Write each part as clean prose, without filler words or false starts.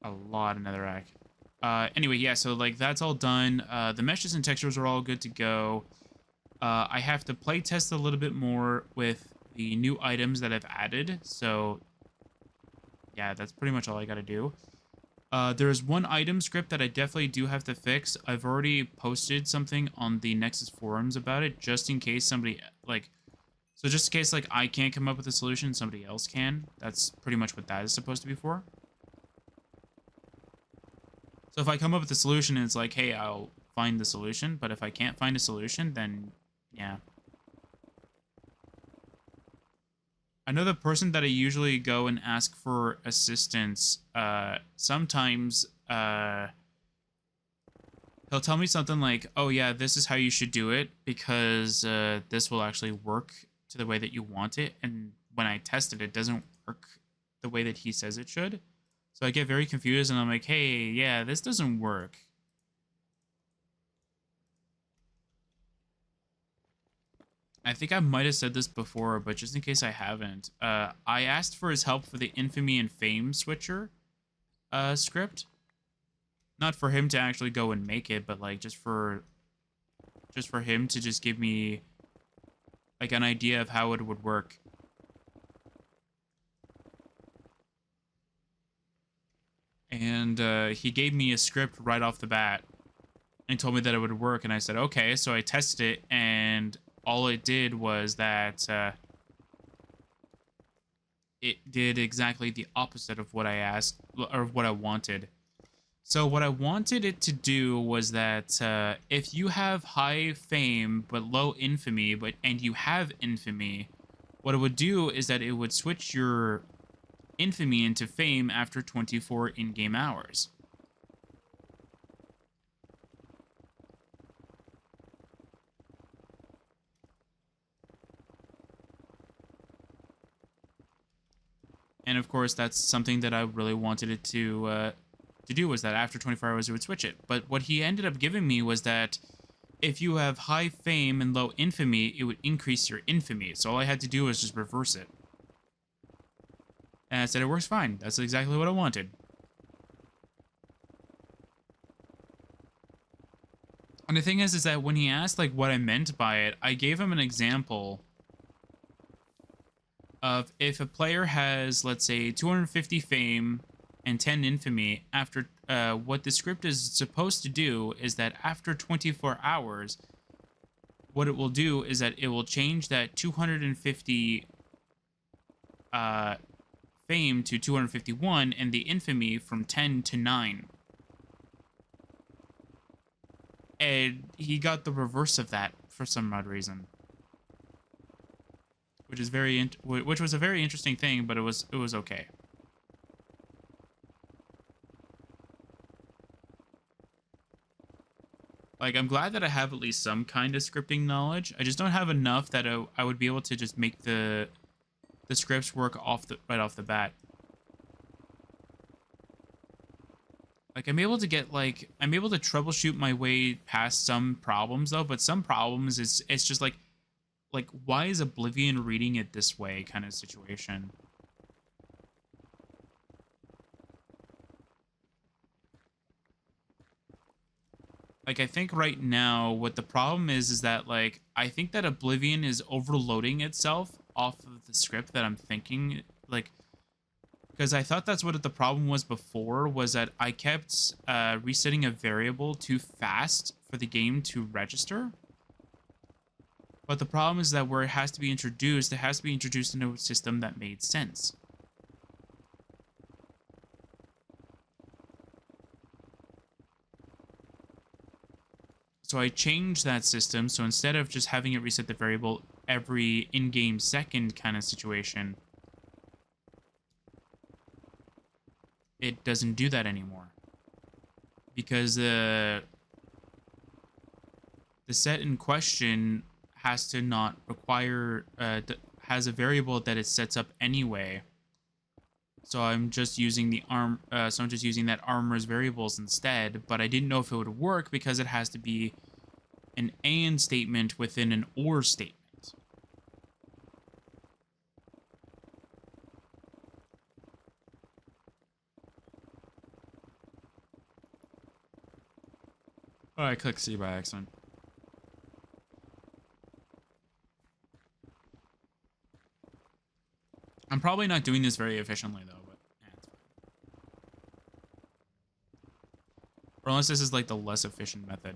a lot of netherrack. Anyway, yeah, so like that's all done. The meshes and textures are all good to go. I have to play test a little bit more with the new items that I've added. So yeah, that's pretty much all I got to do. There's one item script that I definitely do have to fix. I've already posted something on the Nexus forums about it, just in case somebody, like, so just in case, like, I can't come up with a solution, somebody else can. That's pretty much what that is supposed to be for. So if I come up with a solution and it's like, hey, I'll find the solution, but if I can't find a solution, then, yeah. I know the person that I usually go and ask for assistance, sometimes, he'll tell me something like, oh yeah, this is how you should do it because this will actually work to the way that you want it. And when I test it, it doesn't work the way that he says it should. So I get very confused and I'm like, hey, yeah, this doesn't work. I think I might have said this before, but just in case I haven't, I asked for his help for the Infamy and Fame switcher script. Not for him to actually go and make it, but like just for him to just give me like an idea of how it would work. And he gave me a script right off the bat and told me that it would work. And I said, okay. So I tested it, and all it did was that it did exactly the opposite of what I asked or what I wanted. So what I wanted it to do was that if you have high fame but low infamy, and you have infamy, what it would do is that it would switch your infamy into fame after 24 in-game hours. And of course, that's something that I really wanted it to do, was that after 24 hours it would switch it. But what he ended up giving me was that if you have high fame and low infamy, it would increase your infamy. So all I had to do was just reverse it. And I said it works fine. That's exactly what I wanted. And the thing is that when he asked like what I meant by it, I gave him an example of if a player has, let's say, 250 fame and 10 infamy, after what the script is supposed to do is that after 24 hours, what it will do is that it will change that 250 fame to 251 and the infamy from 10 to 9. And he got the reverse of that for some odd reason, which is which was a very interesting thing, but it was okay. Like, I'm glad that I have at least some kind of scripting knowledge. I just don't have enough that I would be able to just make the scripts work right off the bat. Like, I'm able to troubleshoot my way past some problems though, but some problems it's just like why is Oblivion reading it this way kind of situation. Like, I think right now what the problem is that, like, I think that Oblivion is overloading itself off of the script that I'm thinking, like, because I thought that's what the problem was before, was that I kept resetting a variable too fast for the game to register. But the problem is that where it has to be introduced, it has to be introduced into a system that made sense. So I changed that system, so instead of just having it reset the variable every in-game second kind of situation, it doesn't do that anymore. Because the set in question has to not require, has a variable that it sets up anyway. So I'm just using that armor's variables instead, but I didn't know if it would work because it has to be an and statement within an or statement. Oh, I clicked C by accident. I'm probably not doing this very efficiently, though, but yeah, it's fine. Or unless this is, like, the less efficient method.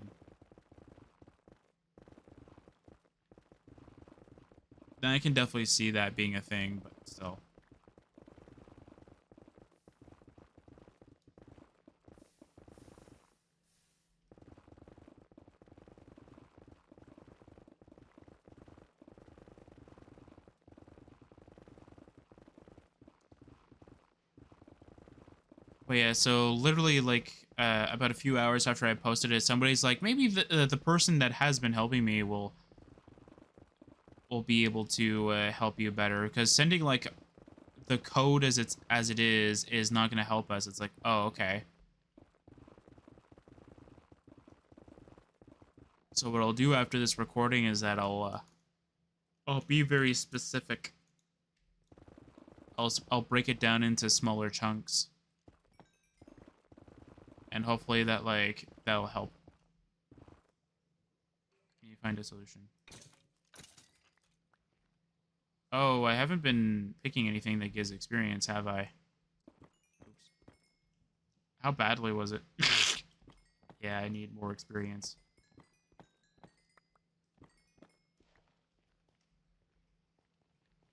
Then I can definitely see that being a thing, but still. But yeah, so literally, like, about a few hours after I posted it, somebody's like, maybe the person that has been helping me will be able to help you better, because sending, like, the code as it is not going to help us. It's like, oh, okay. So what I'll do after this recording is that I'll be very specific. I'll break it down into smaller chunks, and hopefully that'll help. Can you find a solution? Oh, I haven't been picking anything that gives experience, have I? Oops. How badly was it? Yeah, I need more experience.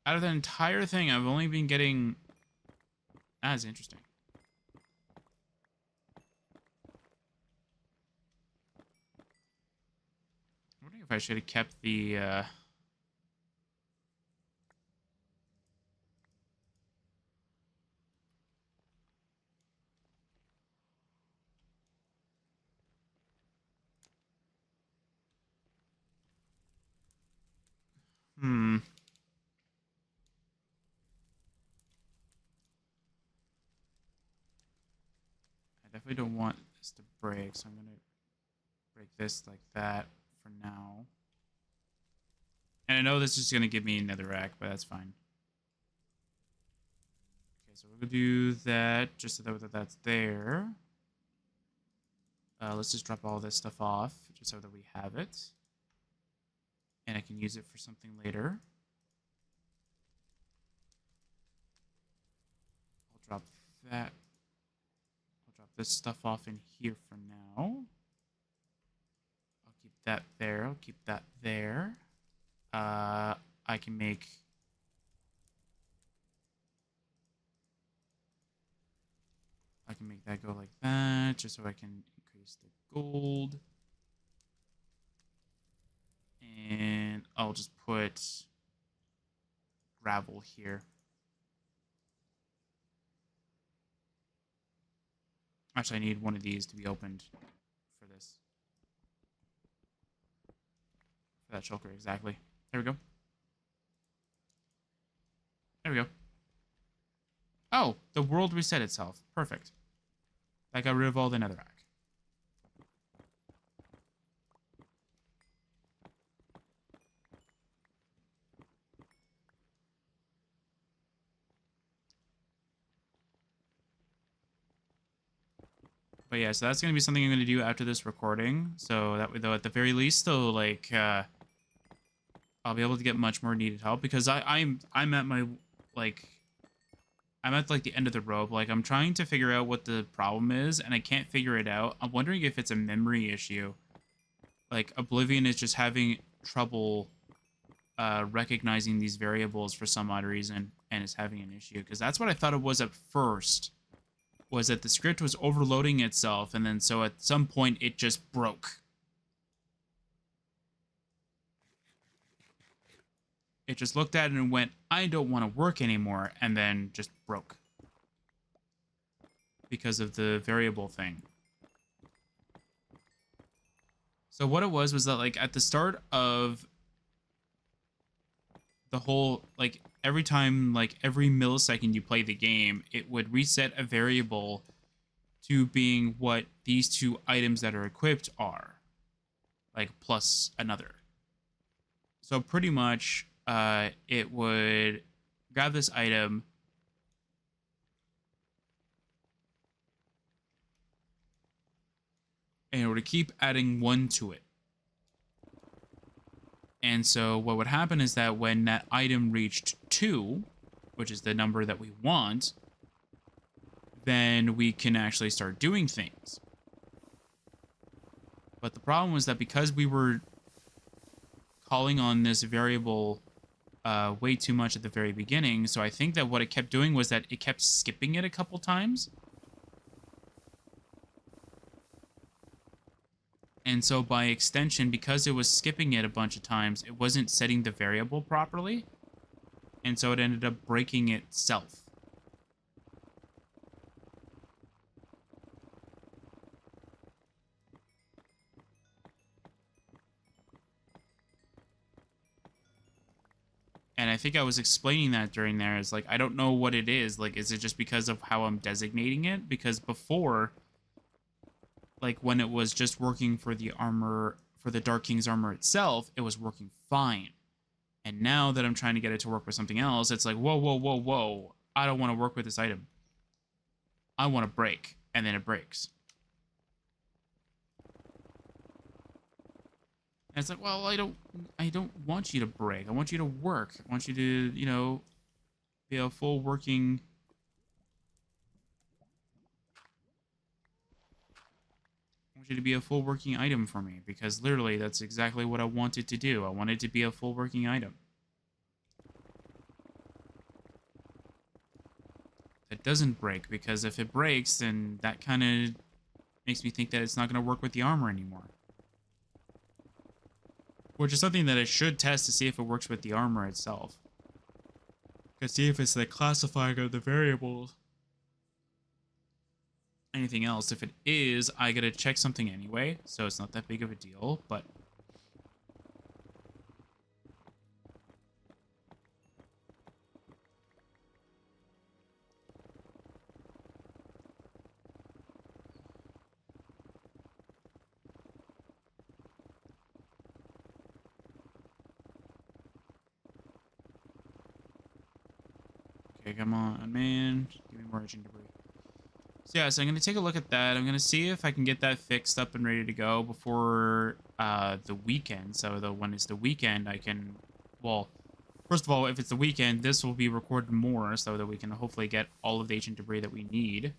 Out of the entire thing, I've only been getting... That's interesting. I'm wondering if I should have kept the... Hmm. I definitely don't want this to break, so I'm going to break this like that for now. And I know this is going to give me another rack, but that's fine. Okay, so we're going to do that just so that that's there. Let's just drop all this stuff off just so that we have it. And I can use it for something later. I'll drop that. I'll drop this stuff off in here for now. I'll keep that there. I'll keep that there. I can make... I can make that go like that, just so I can increase the gold. And I'll just put gravel here. Actually, I need one of these to be opened for this. For that shulker, exactly. There we go. There we go. Oh, the world reset itself. Perfect. That got rid of all the netherrack. But yeah, so that's going to be something I'm going to do after this recording. So that way, though, at the very least, though, like, I'll be able to get much more needed help, because I'm at my, like, I'm at, like, the end of the rope. Like, I'm trying to figure out what the problem is, and I can't figure it out. I'm wondering if it's a memory issue. Like, Oblivion is just having trouble recognizing these variables for some odd reason, and is having an issue. Because that's what I thought it was at first, was that the script was overloading itself, and then so at some point it just broke. It just looked at it and went, I don't want to work anymore, and then just broke. Because of the variable thing. So what it was that, like, at the start of the whole, like, every time, like, every millisecond you play the game, it would reset a variable to being what these two items that are equipped are. Like, plus another. So pretty much, it would grab this item, and it would keep adding 1 to it. And so what would happen is that when that item reached 2, which is the number that we want, then we can actually start doing things. But the problem was that because we were calling on this variable way too much at the very beginning, so I think that what it kept doing was that it kept skipping it a couple times. And so by extension, because it was skipping it a bunch of times, it wasn't setting the variable properly. And so it ended up breaking itself. And I think I was explaining that during there. Is like, I don't know what it is. Like, is it just because of how I'm designating it? Because before, like, when it was just working for the armor, for the Dark King's armor itself, it was working fine. And now that I'm trying to get it to work with something else, it's like, whoa, whoa, whoa, whoa. I don't want to work with this item. I want to break. And then it breaks. And it's like, well, I don't want you to break. I want you to work. I want you to, you know, be a full working... I want you to be a full working item for me, because literally that's exactly what I wanted to do. I wanted to be a full working item. That doesn't break, because if it breaks, then that kind of makes me think that it's not going to work with the armor anymore. Which is something that I should test to see if it works with the armor itself. To see if it's the classifying of the variables. Anything else. If it is, I gotta check something anyway, so it's not that big of a deal, but... Okay, come on, man. Give me more agent debris. So yeah, so I'm going to take a look at that. I'm going to see if I can get that fixed up and ready to go before the weekend. So when it's the weekend, I can... Well, first of all, if it's the weekend, this will be recorded more so that we can hopefully get all of the ancient debris that we need.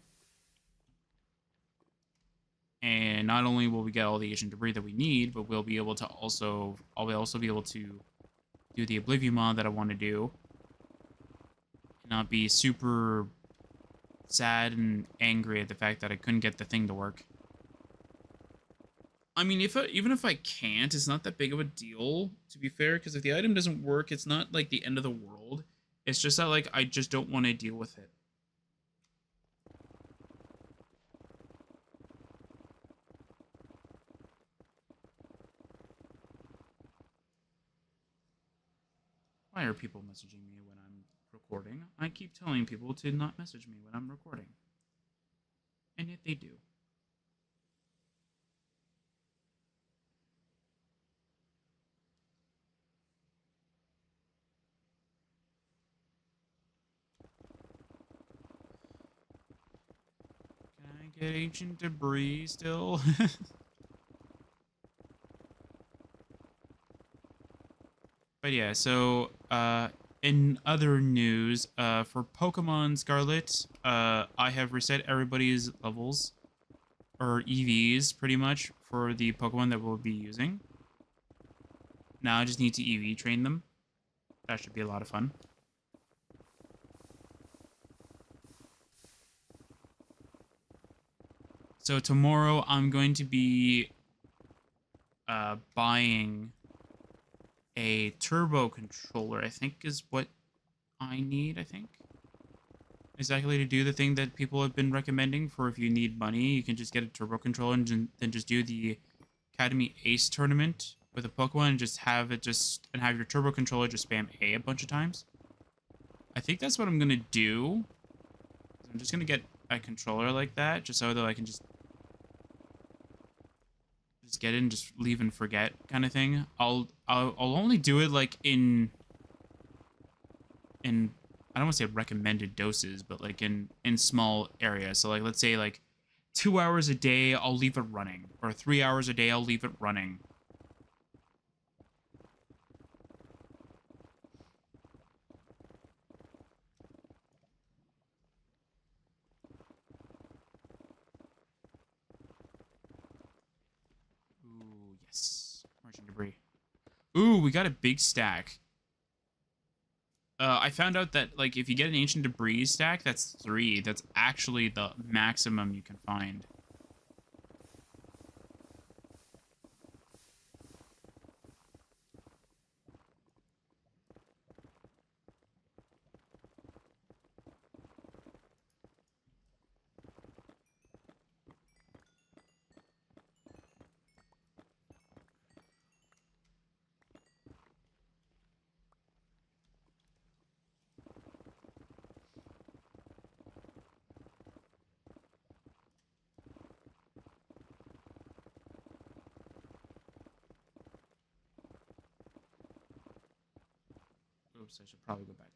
And not only will we get all the ancient debris that we need, but we'll be able to also... I'll also be able to do the Oblivion mod that I want to do. And not be super... sad and angry at the fact that I couldn't get the thing to work. I mean, even if I can't, it's not that big of a deal, to be fair, because if the item doesn't work, it's not like the end of the world. It's just that, like, I just don't want to deal with it. Why are people messaging me when I'm recording? I keep telling people to not message me when I'm recording. And yet they do. Can I get ancient debris still? But yeah, so in other news, for Pokemon Scarlet, I have reset everybody's levels, or EVs, pretty much, for the Pokemon that we'll be using. Now I just need to EV train them. That should be a lot of fun. So tomorrow I'm going to be buying a turbo controller, I think is what I need, I think. Exactly to do the thing that people have been recommending for if you need money, you can just get a turbo controller and then just do the Academy Ace tournament with a Pokemon and just have it and have your turbo controller just spam a bunch of times. I think that's what I'm gonna do. I'm just gonna get a controller like that, just so that I can just get it and just leave and forget kind of thing. I'll only do it like in I don't want to say recommended doses, but like in small areas. So like let's say like 2 hours a day, I'll leave it running. Or 3 hours a day, I'll leave it running. Ooh, yes. Merchant debris. Ooh, we got a big stack. I found out that, like, if you get an ancient debris stack, that's 3. That's actually the maximum you can find. Oops, I should probably go back to